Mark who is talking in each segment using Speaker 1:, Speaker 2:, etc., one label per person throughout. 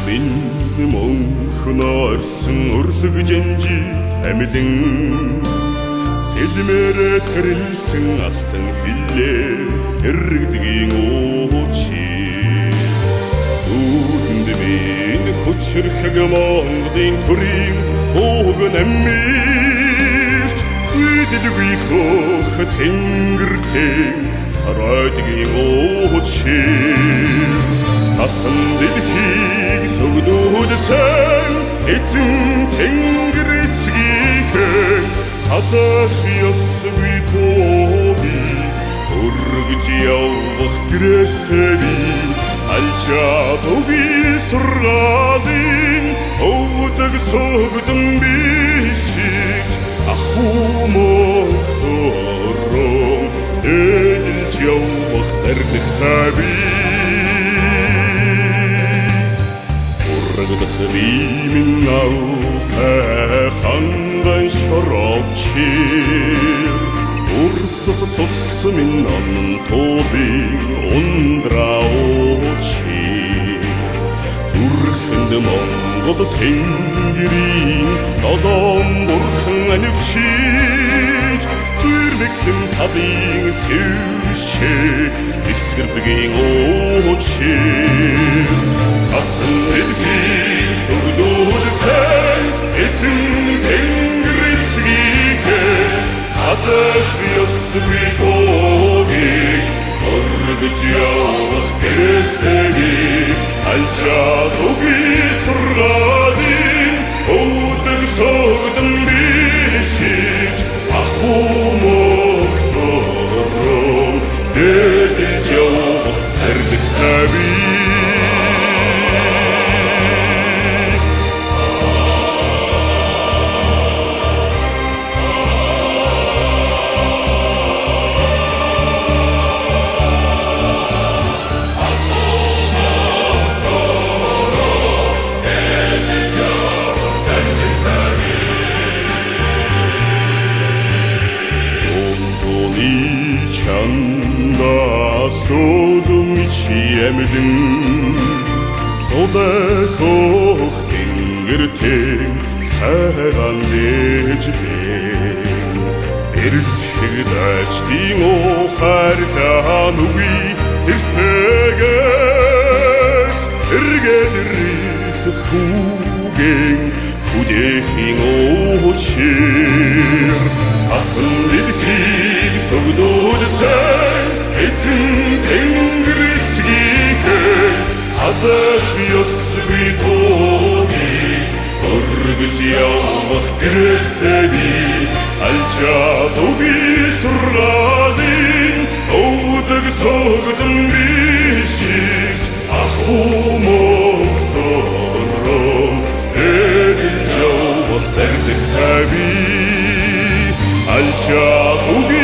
Speaker 1: Минь монхон орсон өрлөг жанжи амилан сэлмэрэ тэрэлсэн алтан хиллээ эргдгийн уучи зүудэнд минь хүчрхэг Монголын төрийн ууг наммирч зүйдэлгүй хөх тэнгэртэн царайдгийн уучи Атан дэлхийг сөгдөөдсөн эзэн тэнгэр эцгийхэн хазах ёсгүй тоби өргөж явах грэстэри алчаадгүй сургаалын өвдөг сөгдөн бишиж ахуу мохтором эдэлж явах зарлих таби Min alta hangan şarapçir Ursık tos min anın tobi undra oçir Türkünd Mongol tengirin Adam burkın anıpçir Türmekhin tabin sevşe İskirdigin oçir Atın edgin сөгдөөдсөн эзэн тэнгэр эцгийхэн хазах ёсгүй тогийг өргөж явах грэстэгийг алчаадгүй сургаалын өвдөг сөгдөн бишиж ахуу мохтором эдэлж явах зарлих таби Солон ичиэмдэн зодохох тэнгэртэн сайхан дэжлэн эрдхэгдачдын ухаархан үгүй тэртэгээс эргэдэрх хүүгэн хүдэхийн уучир Атан дэлхийг сөгдөөдсөн эзэн тэнгэр эцгийхэн хазах ёсгүй тогийг өргөж явах грэстэгийг алчаадгүй сургаалын өвдөг сөгдөн бишиж ахуу мохтором эдэлж явах зарлих таби алчаадгүй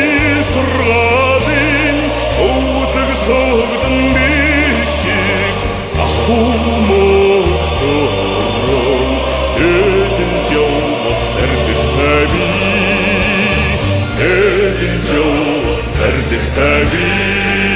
Speaker 1: сургаалын өвдөг сөгдөн бишиж ахуу мохтором эдэлж явах зарлих таби эдэлж явах зарлих таби